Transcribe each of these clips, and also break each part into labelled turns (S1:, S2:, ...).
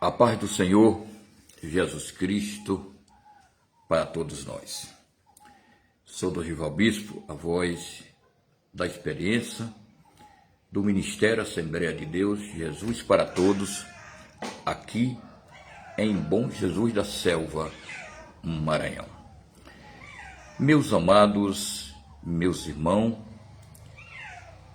S1: A paz do Senhor Jesus Cristo para todos nós. Sou Dorival Bispo, a voz da experiência do Ministério Assembleia de Deus, Jesus para Todos, aqui em Bom Jesus da Selva, Maranhão. Meus amados, meus irmãos,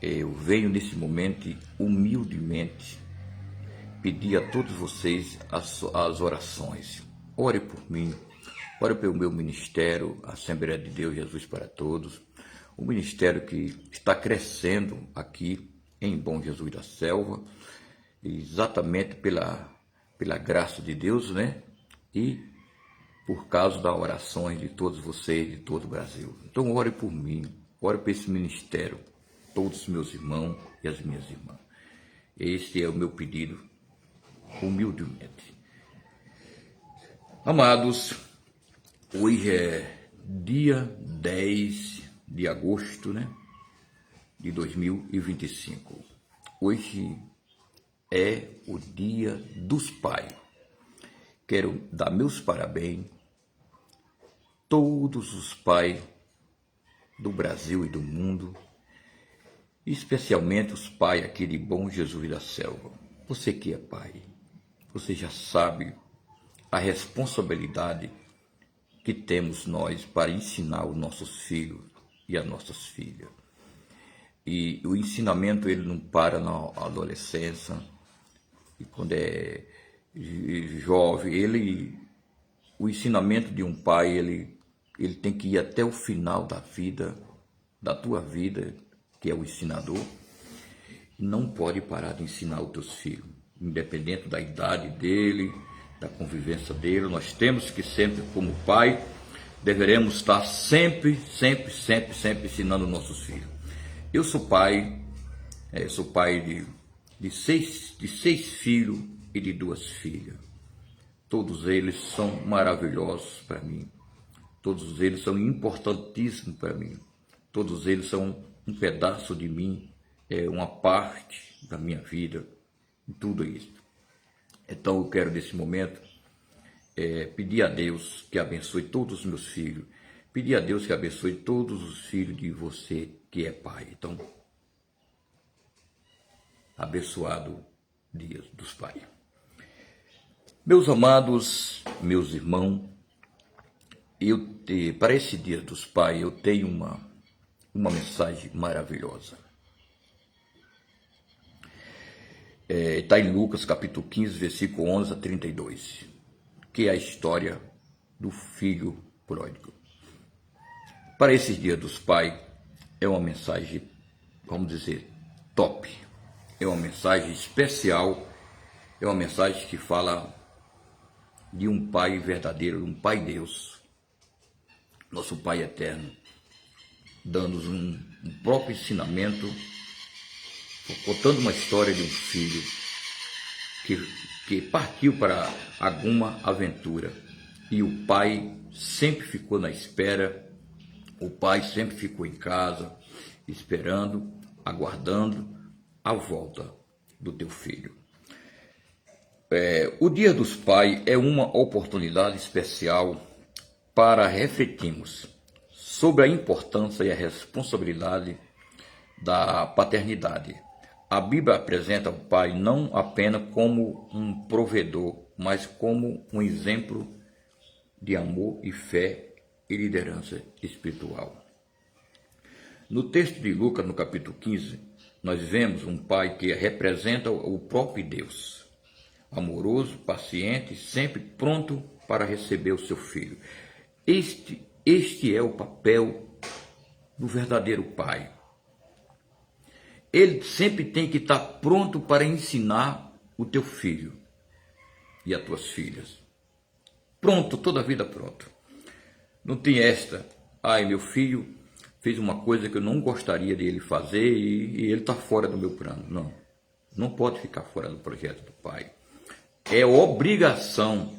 S1: eu venho nesse momento humildemente pedir a todos vocês as orações. Ore por mim, ore pelo meu ministério, Assembleia de Deus Jesus para Todos, o ministério que está crescendo aqui em Bom Jesus da Selva, exatamente pela graça de Deus, né? E por causa das orações de todos vocês, de todo o Brasil. Então ore por mim, ore por esse ministério, todos os meus irmãos e as minhas irmãs. Este é o meu pedido, humildemente. Amados, hoje é dia 10 de agosto, né, de 2025. Hoje é o dia dos pais. Quero dar meus parabéns a todos os pais do Brasil e do mundo, especialmente os pais aqui de Bom Jesus da Selva. Você que é pai, você já sabe a responsabilidade que temos nós para ensinar os nossos filhos e as nossas filhas. E o ensinamento ele não para na adolescência, e quando é jovem, o ensinamento de um pai, ele tem que ir até o final da vida, da tua vida, que é o ensinador, e não pode parar de ensinar os teus filhos, independente da idade dele, da convivência dele. Nós temos que sempre, como pai, deveremos estar sempre ensinando nossos filhos. Eu sou pai de seis filhos e de 2 filhas. Todos eles são maravilhosos para mim. Todos eles são importantíssimos para mim. Todos eles são um pedaço de mim, uma parte da minha vida, tudo isso. Então eu quero nesse momento pedir a Deus que abençoe todos os meus filhos, pedir a Deus que abençoe todos os filhos de você que é pai. Então, abençoado dia dos pais. Meus amados, meus irmãos, para esse dia dos pais eu tenho uma mensagem maravilhosa. Está em Lucas capítulo 15, versículo 11 a 32, que é a história do filho pródigo. Para esses dias dos pais, é uma mensagem, vamos dizer, top. É uma mensagem especial, é uma mensagem que fala de um pai verdadeiro, um pai Deus, nosso Pai eterno, dando-nos um próprio ensinamento, contando uma história de um filho que partiu para alguma aventura, e o pai sempre ficou na espera, o pai sempre ficou em casa, esperando, aguardando a volta do teu filho. O Dia dos Pais é uma oportunidade especial para refletirmos sobre a importância e a responsabilidade da paternidade. A Bíblia apresenta o pai não apenas como um provedor, mas como um exemplo de amor e fé e liderança espiritual. No texto de Lucas, no capítulo 15, nós vemos um pai que representa o próprio Deus, amoroso, paciente, sempre pronto para receber o seu filho. Este é o papel do verdadeiro pai. Ele sempre tem que estar pronto para ensinar o teu filho e as tuas filhas. Pronto, toda a vida pronto. Não tem esta, meu filho fez uma coisa que eu não gostaria de ele fazer e ele está fora do meu plano. Não, não pode ficar fora do projeto do pai. É obrigação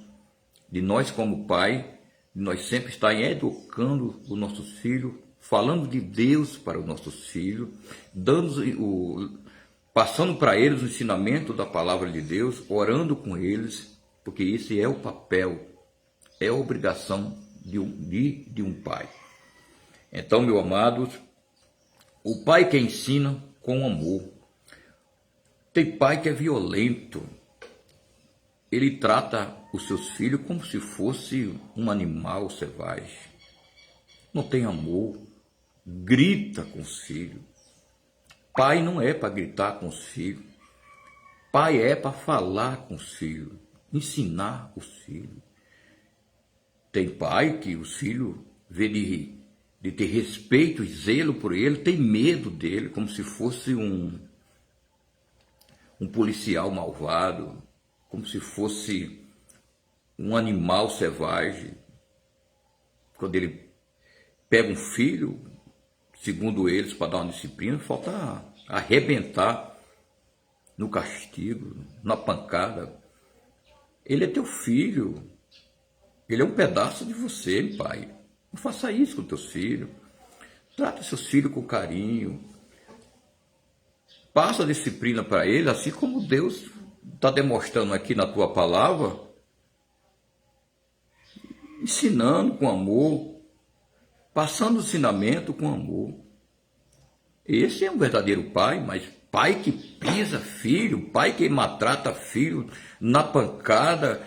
S1: de nós como pai, de nós sempre estar educando os nossos filhos, falando de Deus para os nossos filhos, dando passando para eles o ensinamento da palavra de Deus, orando com eles, porque esse é o papel, é a obrigação de um pai. Então, meus amados, o pai que ensina com amor. Tem pai que é violento, ele trata os seus filhos como se fosse um animal selvagem, não tem amor, grita com os filhos. Pai não é para gritar com os filhos, pai é para falar com os filhos, ensinar os filhos. Tem pai que os filhos, vê de ter respeito e zelo por ele, tem medo dele, como se fosse um policial malvado, como se fosse um animal selvagem. Quando ele pega um filho, segundo eles, para dar uma disciplina, falta arrebentar no castigo, na pancada. Ele é teu filho, ele é um pedaço de você, pai. Não faça isso com teus filhos. Trata seus filhos com carinho. Passa a disciplina para ele, assim como Deus está demonstrando aqui na tua palavra, ensinando com amor, passando o ensinamento com amor. Esse é um verdadeiro pai, mas pai que pisa filho, pai que maltrata filho na pancada,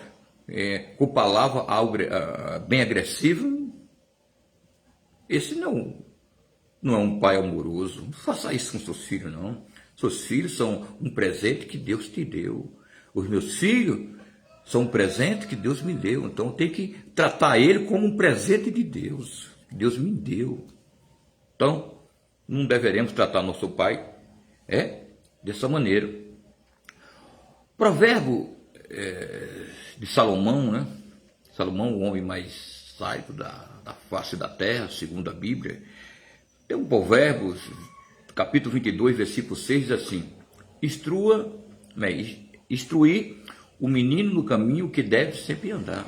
S1: com palavra bem agressiva, esse não é um pai amoroso. Não faça isso com seus filhos, não. Seus filhos são um presente que Deus te deu. Os meus filhos são um presente que Deus me deu. Então eu tenho que tratar ele como um presente de Deus, que Deus me deu. Então, não deveremos tratar nosso pai dessa maneira. Provérbio de Salomão, né? Salomão, o homem mais sábio da face da terra, segundo a Bíblia. Tem um provérbio, capítulo 22, versículo 6, diz assim: instruir o menino no caminho que deve sempre andar.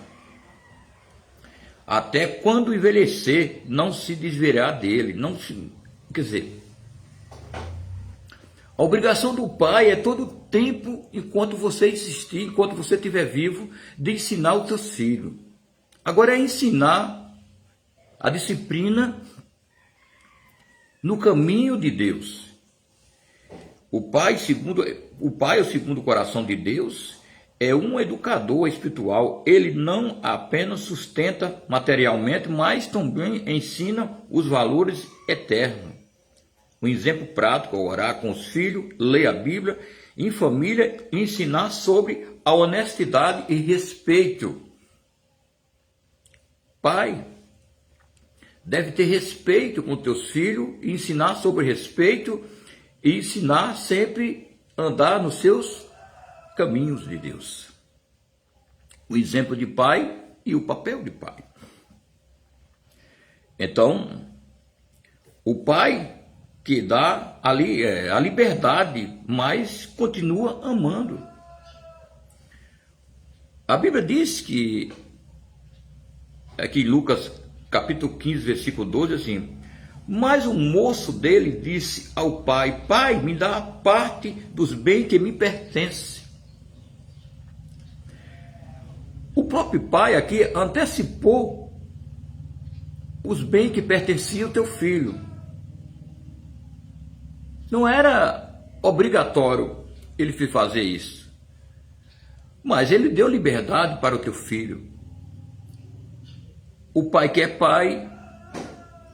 S1: Até quando envelhecer, não se desviará dele. Quer dizer, a obrigação do pai é todo o tempo, enquanto você existir, enquanto você estiver vivo, de ensinar os seus filhos. Agora é ensinar a disciplina no caminho de Deus. O pai, segundo o coração de Deus, é um educador espiritual. Ele não apenas sustenta materialmente, mas também ensina os valores eternos. Um exemplo prático é orar com os filhos, ler a Bíblia em família e ensinar sobre a honestidade e respeito. Pai deve ter respeito com teus filhos, ensinar sobre respeito e ensinar sempre a andar nos seus caminhos de Deus. O exemplo de pai e o papel de pai. Então, o pai que dá a liberdade, mas continua amando. A Bíblia diz que, aqui em Lucas capítulo 15, versículo 12, assim: mas o moço dele disse ao pai: pai, me dá a parte dos bens que me pertence. O próprio pai aqui antecipou os bens que pertenciam ao teu filho. Não era obrigatório ele fazer isso, mas ele deu liberdade para o teu filho. O pai que é pai,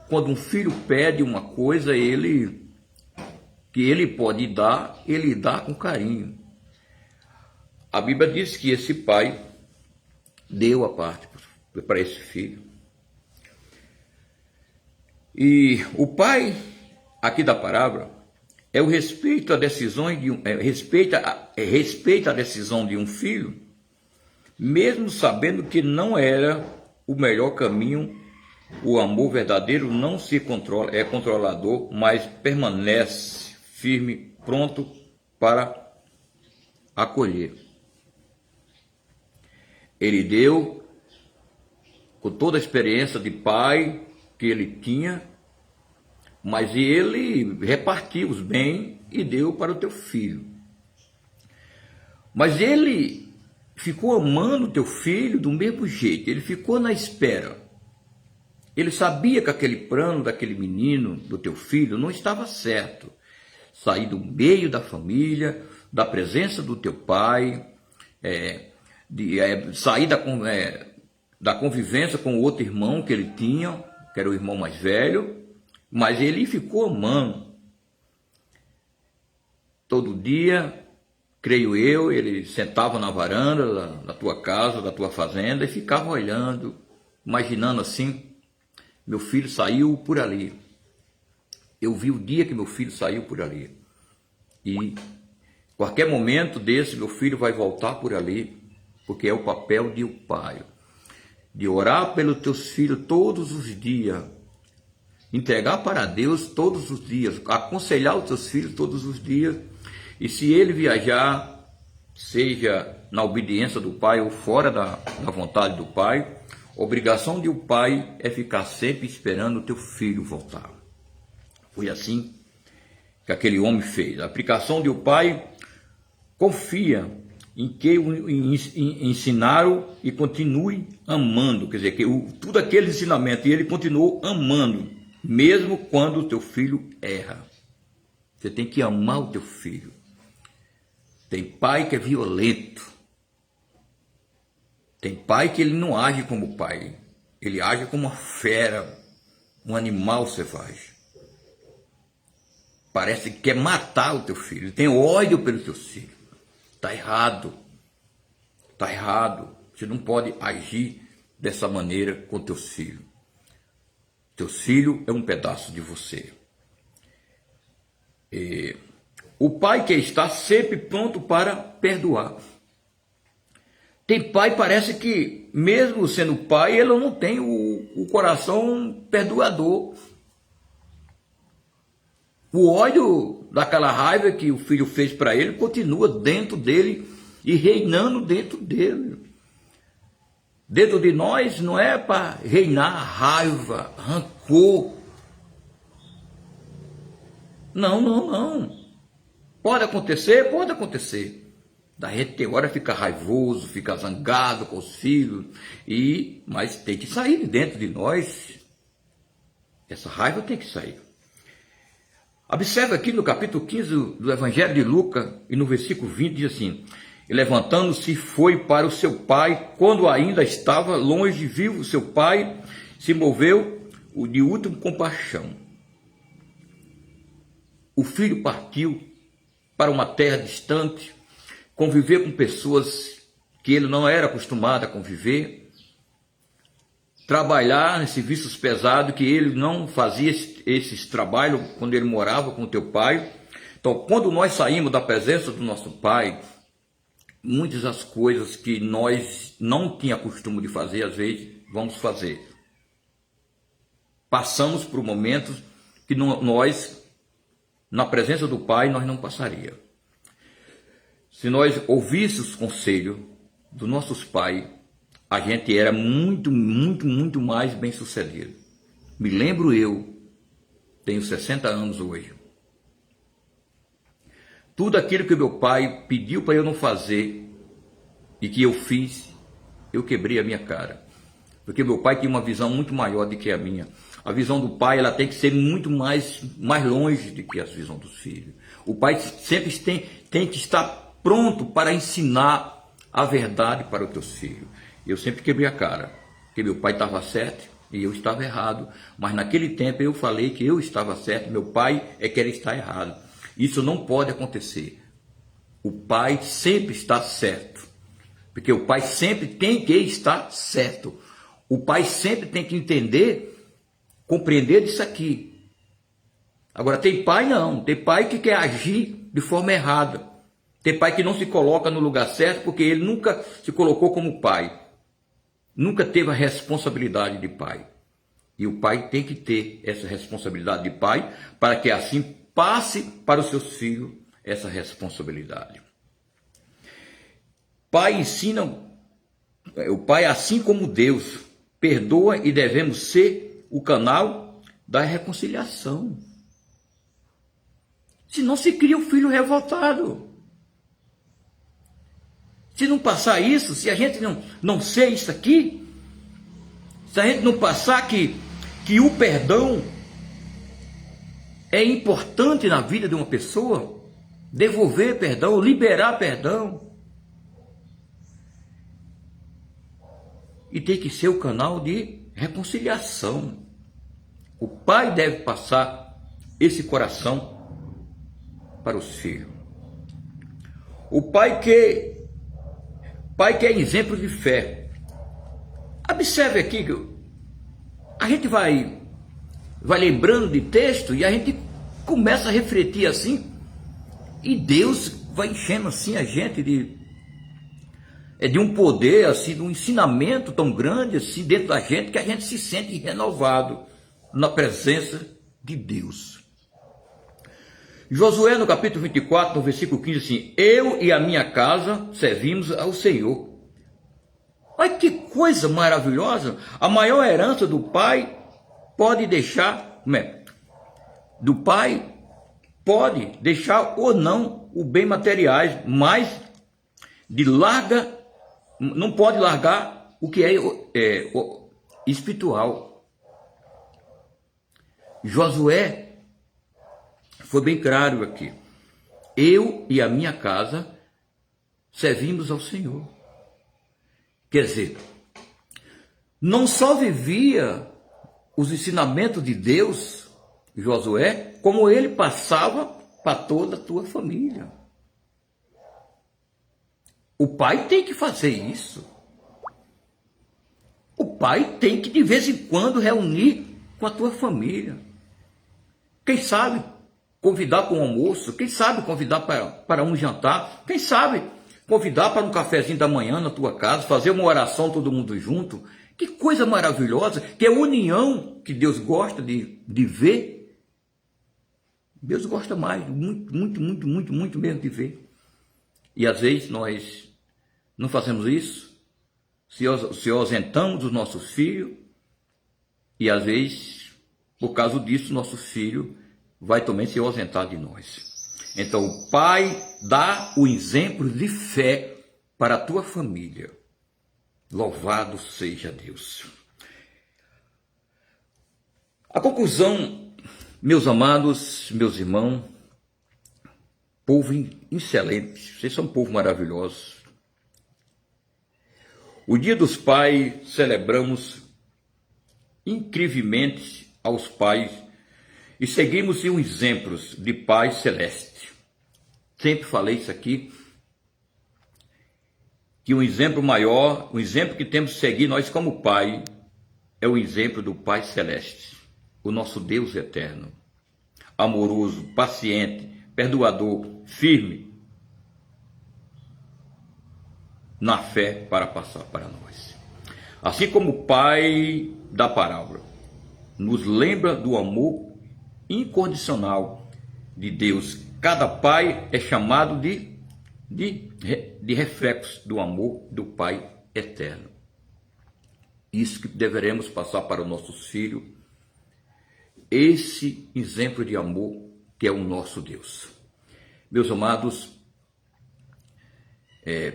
S1: quando um filho pede uma coisa, que ele pode dar, ele dá com carinho. A Bíblia diz que esse pai deu a parte para esse filho. E o pai, aqui da parábola, é o respeito à decisão respeita a decisão de um filho, mesmo sabendo que não era o melhor caminho. O amor verdadeiro não se controla, é controlador, mas permanece firme, pronto para acolher. Ele deu, com toda a experiência de pai que ele tinha, mas ele repartiu os bens e deu para o teu filho. Mas ele ficou amando o teu filho do mesmo jeito, ele ficou na espera. Ele sabia que aquele plano daquele menino, do teu filho, não estava certo. Sair do meio da família, da presença do teu pai, sair da convivência com o outro irmão que ele tinha, que era o irmão mais velho, mas ele ficou amando. Todo dia, creio eu, ele sentava na varanda da tua casa, da tua fazenda, e ficava olhando, imaginando assim, meu filho saiu por ali. Eu vi o dia que meu filho saiu por ali. E qualquer momento desse, meu filho vai voltar por ali, porque é o papel de um pai. De orar pelos teus filhos todos os dias. Entregar para Deus todos os dias. Aconselhar os teus filhos todos os dias. E se ele viajar, seja na obediência do pai ou fora da vontade do pai, a obrigação de um pai é ficar sempre esperando o teu filho voltar. Foi assim que aquele homem fez. A aplicação de um pai confia em que ensinaram e continue amando. Quer dizer, que tudo aquele ensinamento, e ele continuou amando, mesmo quando o teu filho erra. Você tem que amar o teu filho. Tem pai que é violento. Tem pai que ele não age como pai. Ele age como uma fera, um animal selvagem. Parece que quer matar o teu filho. Ele tem ódio pelos teus filhos. Está errado. Está errado. Você não pode agir dessa maneira com teus filhos. Teus filhos é um pedaço de você. O pai que está sempre pronto para perdoar. Tem pai, parece que, mesmo sendo pai, ele não tem o coração perdoador. O ódio daquela raiva que o filho fez para ele continua dentro dele e reinando dentro dele. Dentro de nós não é para reinar raiva, rancor. Não. Pode acontecer, pode acontecer. Da gente tem hora fica raivoso, fica zangado com os filhos, mas tem que sair de dentro de nós. Essa raiva tem que sair. Observe aqui no capítulo 15 do Evangelho de Lucas, e no versículo 20, diz assim: e levantando-se foi para o seu pai, quando ainda estava longe, viu o seu pai, se moveu de última compaixão. O filho partiu para uma terra distante, conviver com pessoas que ele não era acostumado a conviver, trabalhar em serviços pesados que ele não fazia esses trabalhos quando ele morava com o teu pai. Então, quando nós saímos da presença do nosso pai, muitas das coisas que nós não tínhamos costume de fazer, às vezes, vamos fazer. Passamos por momentos que nós, na presença do pai, nós não passaria. Se nós ouvíssemos os conselhos dos nossos pais, a gente era muito mais bem sucedido. Me lembro eu, tenho 60 anos hoje. Tudo aquilo que meu pai pediu para eu não fazer e que eu fiz, eu quebrei a minha cara. Porque meu pai tinha uma visão muito maior do que a minha. A visão do pai, ela tem que ser muito mais longe do que a visão dos filhos. O pai sempre tem que estar pronto para ensinar a verdade para os teus filhos. Eu sempre quebrei a cara, porque meu pai estava certo e eu estava errado. Mas naquele tempo eu falei que eu estava certo, meu pai é que ele está errado. Isso não pode acontecer. O pai sempre está certo, porque o pai sempre tem que estar certo. O pai sempre tem que entender, compreender disso aqui. Agora tem pai não, tem pai que quer agir de forma errada. Tem pai que não se coloca no lugar certo porque ele nunca se colocou como pai. Nunca teve a responsabilidade de pai. E o pai tem que ter essa responsabilidade de pai para que assim passe para os seus filhos essa responsabilidade. Pai ensina, o pai, assim como Deus, perdoa e devemos ser o canal da reconciliação. Senão se cria um filho revoltado. Se não passar isso, se a gente não ser isso aqui, se a gente não passar que o perdão é importante na vida de uma pessoa, devolver perdão, liberar perdão, e tem que ser o canal de reconciliação. O pai deve passar esse coração para os filhos. O pai que é exemplo de fé. Observe aqui que a gente vai lembrando de texto e a gente começa a refletir assim, e Deus vai enchendo assim a gente de um poder, assim, de um ensinamento tão grande assim dentro da gente, que a gente se sente renovado na presença de Deus. Josué, no capítulo 24, no versículo 15, assim: eu e a minha casa servimos ao Senhor. Olha que coisa maravilhosa! A maior herança do pai pode deixar, do pai pode deixar ou não o bem materiais, mas não pode largar o que é espiritual. Josué foi bem claro aqui: eu e a minha casa servimos ao Senhor. Quer dizer, não só vivia os ensinamentos de Deus, Josué, como ele passava para toda a tua família. O pai tem que fazer isso. O pai tem que de vez em quando reunir com a tua família. Quem sabe convidar para um almoço, quem sabe convidar para um jantar, quem sabe convidar para um cafezinho da manhã na tua casa, fazer uma oração todo mundo junto. Que coisa maravilhosa, que é a união que Deus gosta de ver. Deus gosta mais, muito mesmo de ver. E às vezes nós não fazemos isso, se ausentamos dos nossos filhos, e às vezes, por causa disso, nosso filho vai também se ausentar de nós. Então, o pai dá o exemplo de fé para a tua família. Louvado seja Deus. A conclusão, meus amados, meus irmãos, povo excelente, vocês são um povo maravilhoso. O Dia dos Pais celebramos incrivelmente aos pais e seguimos um exemplos de Pai Celeste. Sempre falei isso aqui, que um exemplo maior, um exemplo que temos que seguir nós como pai, é o exemplo do Pai Celeste, o nosso Deus eterno, amoroso, paciente, perdoador, firme na fé para passar para nós. Assim como o Pai da parábola nos lembra do amor incondicional de Deus, cada pai é chamado de reflexo do amor do Pai eterno. Isso que deveremos passar para os nossos filhos, esse exemplo de amor que é o nosso Deus. Meus amados,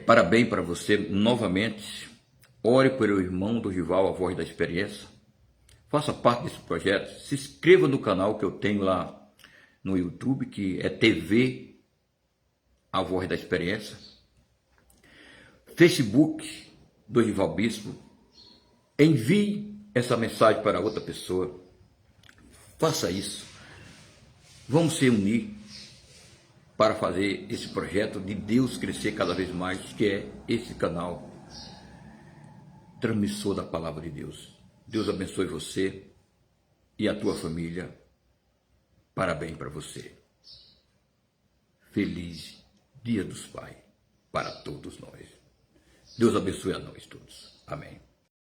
S1: parabéns para você novamente. Ore pelo irmão do Rival, a voz da experiência. Faça parte desse projeto. Se inscreva no canal que eu tenho lá no YouTube, que é TV A Voz da Experiência. Facebook do Rival Bispo. Envie essa mensagem para outra pessoa. Faça isso. Vamos se unir para fazer esse projeto de Deus crescer cada vez mais, que é esse canal transmissor da palavra de Deus. Deus abençoe você e a tua família. Parabéns para você. Feliz Dia dos Pais para todos nós. Deus abençoe a nós todos. Amém.